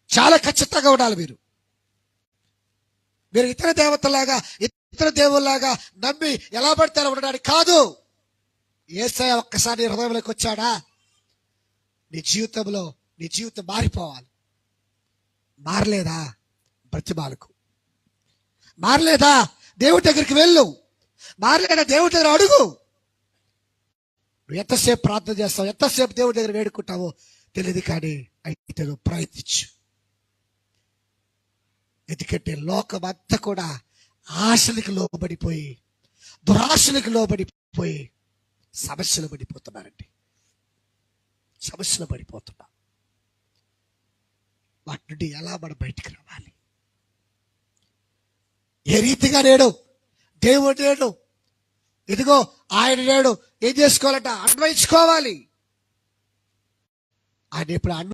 చాలా ఖచ్చితంగా ఉండాలి. మీరు ఇతర దేవతలాగా ఇతర దేవుల్లాగా నమ్మి ఎలా పడితే అలా ఉండడానికి కాదు. యేసయ్య ఒక్కసారి హృదయంలోకి వచ్చాడా, నీ జీవితం మారిపోవాలి. మారలేదా, బ్రతిమాలకు. మారలేదా, దేవుడి దగ్గరికి వెళ్ళు. మారలేదా, దేవుడి దగ్గర అడుగు. నువ్వు ఎంతసేపు ప్రార్థన చేస్తావు, ఎంతసేపు దేవుడి దగ్గర వేడుకుంటావో తెలియదు, కానీ అయితే నువ్వు ప్రయత్నించు. ఎందుకంటే లోకం అంతా కూడా ఆశలకు లోబడిపోయి, దురాశలకు లోబడిపోయి సమస్యలు పడిపోతున్నారండి. సమస్యలు పడిపోతున్నా. వాటి నుండి ఎలా మనం బయటికి రావాలి? ఏ రీతిగా నేడు దేవుడు నేడు ఇదిగో ఆయన నేడు ఏం చేసుకోవాలంట, అన్వయించుకోవాలి. ఆయన ఇప్పుడు